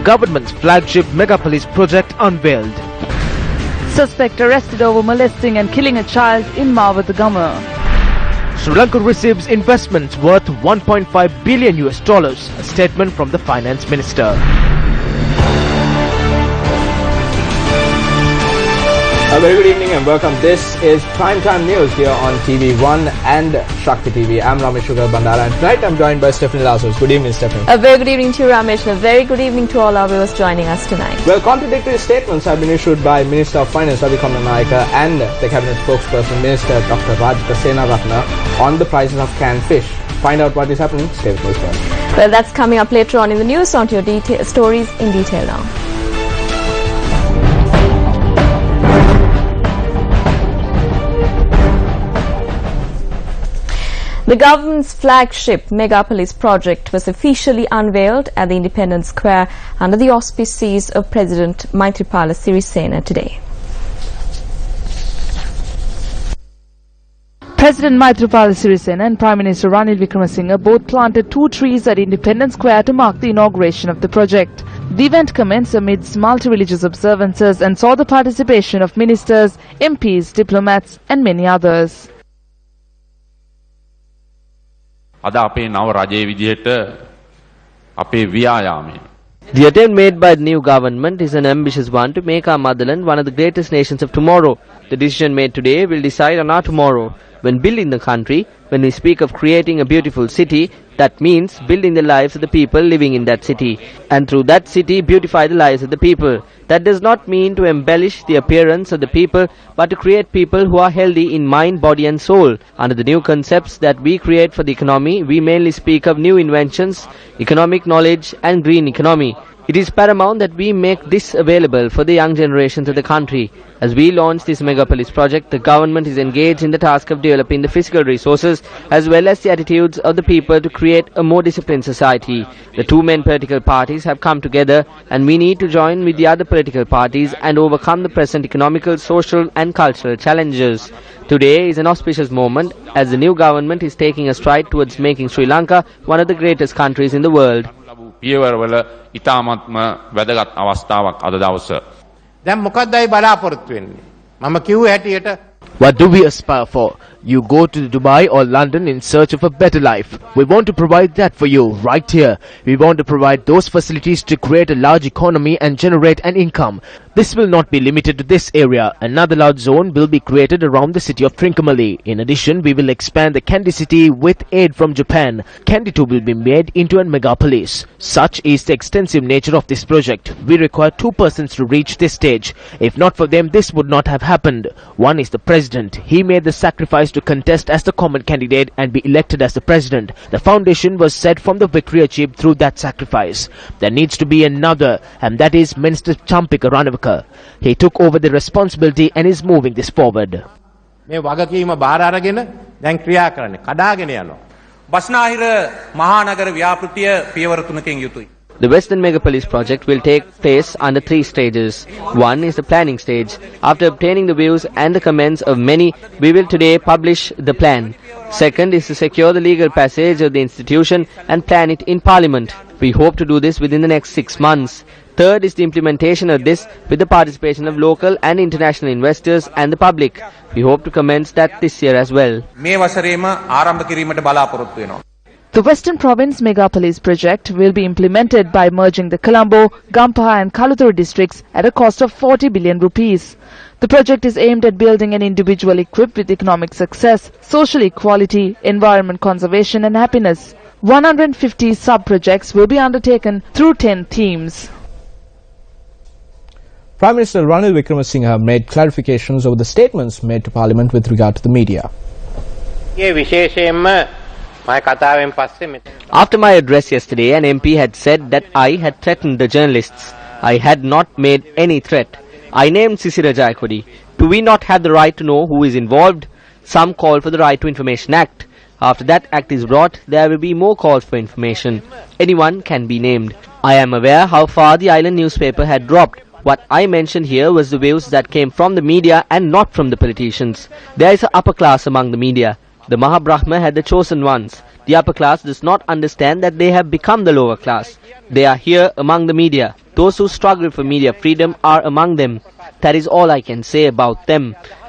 government's flagship megapolis project unveiled. Suspect arrested over molesting and killing a child in Mawatagama. Sri Lanka receives investments worth $1.5 billion, a statement from the finance minister. A very good evening and welcome. This is Primetime News here on TV1 and Shakti TV. I'm Ramesh Bandara and tonight I'm joined by Stephanie Lazarus. Good evening, Stephanie. A very good evening to you, Ramesh, and a very good evening to all our viewers joining us tonight. Well, contradictory statements have been issued by Minister of Finance Ravi Naika and the Cabinet spokesperson Minister Dr. Rajika Senaratne on the prices of canned fish. Find out what is happening. Stay with us first. Well, that's coming up later on in the news. On to your stories in detail now. The government's flagship megapolis project was officially unveiled at the Independence Square under the auspices of President Maithripala Sirisena today. President Maithripala Sirisena and Prime Minister Ranil Wickremesinghe both planted 2 trees at Independence Square to mark the inauguration of the project. The event commenced amidst multi-religious observances and saw the participation of ministers, MPs, diplomats and many others. The attempt made by the new government is an ambitious one to make our motherland one of the greatest nations of tomorrow. The decision made today will decide on our tomorrow. When building the country, when we speak of creating a beautiful city, that means building the lives of the people living in that city. And through that city, beautify the lives of the people. That does not mean to embellish the appearance of the people, but to create people who are healthy in mind, body and soul. Under the new concepts that we create for the economy, we mainly speak of new inventions, economic knowledge and green economy. It is paramount that we make this available for the young generations of the country. As we launch this megapolis project, the government is engaged in the task of developing the physical resources as well as the attitudes of the people to create a more disciplined society. The two main political parties have come together and we need to join with the other political parties and overcome the present economical, social and cultural challenges. Today is an auspicious moment as the new government is taking a stride towards making Sri Lanka one of the greatest countries in the world. පියවරවල ඉතාමත්ම වැදගත් අවස්ථාවක් අද දවස. දැන් මොකක්දයි බලාපොරොත්තු වෙන්නේ? මම කිව්ව හැටියට What do we aspire for? You go to Dubai or London in search of a better life. We want to provide that for you right here. We want to provide those facilities to create a large economy and generate an income. This will not be limited to this area. Another large zone will be created around the city of Trincomalee. In addition, we will expand the Kandy city with aid from Japan. Kandy too will be made into a megapolis. Such is the extensive nature of this project. We require 2 persons to reach this stage. If not for them, this would not have happened. One is the President. He made the sacrifice to contest as the common candidate and be elected as the President. The foundation was set from the victory achieved through that sacrifice. There needs to be another, and that is Minister Champika Ranawaka. He took over the responsibility and is moving this forward. මේ වගකීම බාර අරගෙන දැන් ක්‍රියා කරන්නේ කඩාගෙන යනවා. බස්නාහිර මහානගර ව්‍යාපෘතිය පියවර 3කින් යුතුයි. The Western Megapolis project will take place under 3 stages. One is the planning stage. After obtaining the views and the comments of many, we will today publish the plan. Second is to secure the legal passage of the institution and plan it in Parliament. We hope to do this within the next 6 months. Third is the implementation of this with the participation of local and international investors and the public. We hope to commence that this year as well. මේ වසරේම ආරම්භ කිරීමට බලාපොරොත්තු වෙනවා. The Western Province Megapolis project will be implemented by merging the Colombo, Gampaha and Kaluturu districts at a cost of 40 billion rupees. The project is aimed at building an individual equipped with economic success, social equality, environment conservation and happiness. 150 sub-projects will be undertaken through 10 themes. Prime Minister Ranil Wickremesinghe made clarifications over the statements made to Parliament with regard to the media. After my address yesterday, an MP had said that I had threatened the journalists. I had not made any threat. I named Sisira Jayakodi. Do we not have the right to know who is involved? Some call for the Right to Information Act. After that act is brought, there will be more calls for information. Anyone can be named. I am aware how far the island newspaper had dropped. What I mentioned here was the views that came from the media and not from the politicians. There is an upper class among the media. The Mahabrahma had the chosen ones. The upper class does not understand that they have become the lower class. They are here among the media. Those who struggle for media freedom are among them. That is all I can say about them.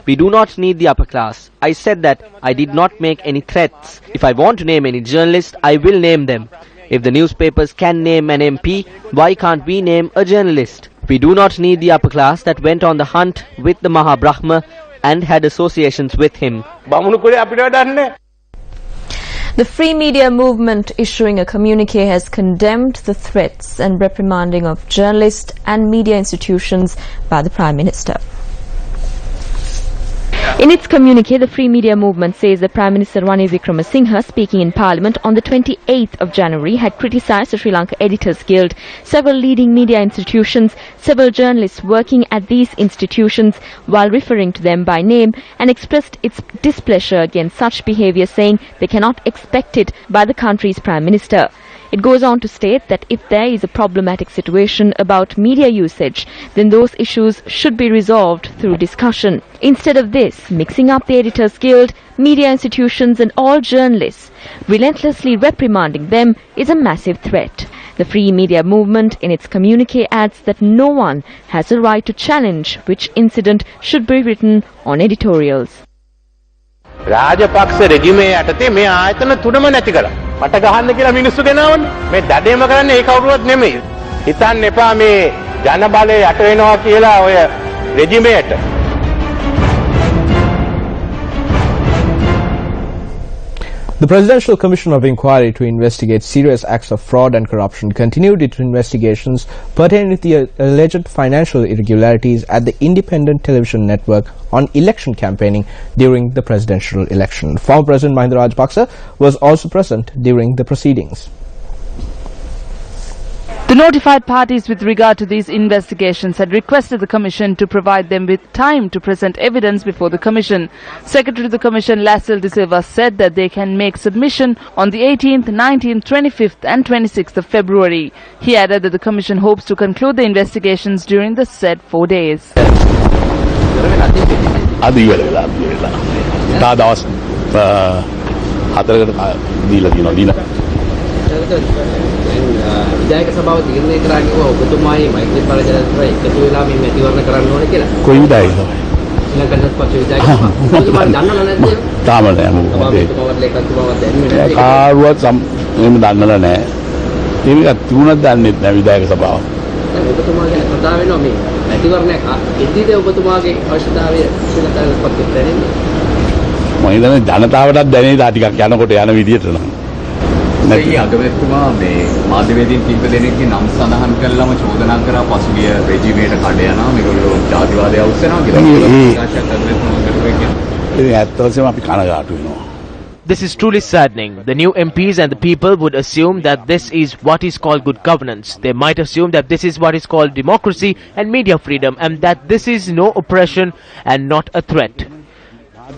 We do not need the upper class. I said that I did not make any threats. If I want to name any journalist, I will name them. If the newspapers can name an MP, why can't we name a journalist? We do not need the upper class that went on the hunt with the Maha Brahma and had associations with him. The Free Media Movement, issuing a communique, has condemned the threats and reprimanding of journalists and media institutions by the Prime Minister. In its communique, the Free Media Movement says that Prime Minister Ranil Wickremesinghe, speaking in Parliament on the 28th of January, had criticised the Sri Lanka Editors Guild, several leading media institutions, several journalists working at these institutions while referring to them by name, and expressed its displeasure against such behaviour, saying they cannot expect it by the country's Prime Minister. It goes on to state that if there is a problematic situation about media usage, then those issues should be resolved through discussion. Instead of this, mixing up the Editors Guild, media institutions and all journalists, relentlessly reprimanding them is a massive threat. The Free Media Movement in its communique adds that no one has a right to challenge which incident should be written on editorials. Rajapaksa රෙජිමේ යටතේ මේ ආයතන තුනම නැති කළා. මට ගහන්න කියලා මිනිස්සු ගෙනාවනේ. මේ දඩේම කරන්නේ ඒ කවුරුවත් නෙමෙයි. හිතන්න එපා මේ ජන බලය යට වෙනවා කියලා ඔය රෙජිමේට. The Presidential Commission of Inquiry to investigate serious acts of fraud and corruption continued its investigations pertaining to the alleged financial irregularities at the independent television network on election campaigning during the presidential election. Former President Mahinda Rajapaksa was also present during the proceedings. The notified parties with regard to these investigations had requested the Commission to provide them with time to present evidence before the Commission. Secretary of the Commission, Lassel De Silva, said that they can make submission on the 18th, 19th, 25th and 26th of February. He added that the Commission hopes to conclude the investigations during the said 4 days. විධායක සභාව තීරණය කරා කිව්වා ඔබතුමායි මෛත්‍රීපාල ජනාධිපති එකතු වෙලා මේ මැතිවරණ කරන්න ඕනේ කියලා. කොයි විධායක සභාව? ශ්‍රී ලංකා පක්ෂ විධායක සභාව. ඔබතුමා දන්නවද නැද්ද? තාම නෑ මොකද? ඔබතුමාට ලේකම්තුමාවත් දැනෙන්නේ නැහැ. කාරුවත් එහෙම දන්නලා නෑ. මේක තුනක් දන්නේ නැහැ විධායක සභාව. දැන් ඔබතුමා ගැන කතා වෙනවා මේ මැතිවරණයක් එද්දීද ඔබතුමාගේ අවශ්‍යතාවය ශ්‍රී ලංකා පක්ෂයට දැනෙන්නේ? මම හිතන්නේ ජනතාවටත් දැනෙයි තා ටිකක් යනකොට යන විදියට නම්. ඒ අගමැතිතුමා මේ මාධ්‍යවේදීන් කීප දෙනෙක්ගේ නම් සඳහන් කළාම චෝදනා කරා පසුගිය රෙජිමේට කඩ යනවා මේගොල්ලෝ ජාතිවාදය අවශ්‍යනවා කියලා ප්‍රකාශ කරනවා. This is truly saddening. The new MPs and the people would assume that this is what is called good governance. They might assume that this is what is called democracy and media freedom, and that this is no oppression and not a threat.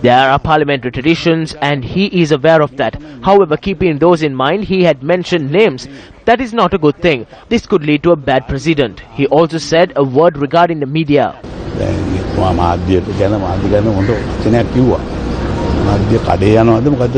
There are parliamentary traditions and he is aware of that. However, keeping those in mind, he had mentioned names. That is not a good thing. This could lead to a bad precedent. He also said a word regarding the media. මාධ්‍යයට ගැන මාධ්‍ය ගැන හොඳ වචනයක් කිව්වා. මාධ්‍ය කඩේ යනවාද මොකද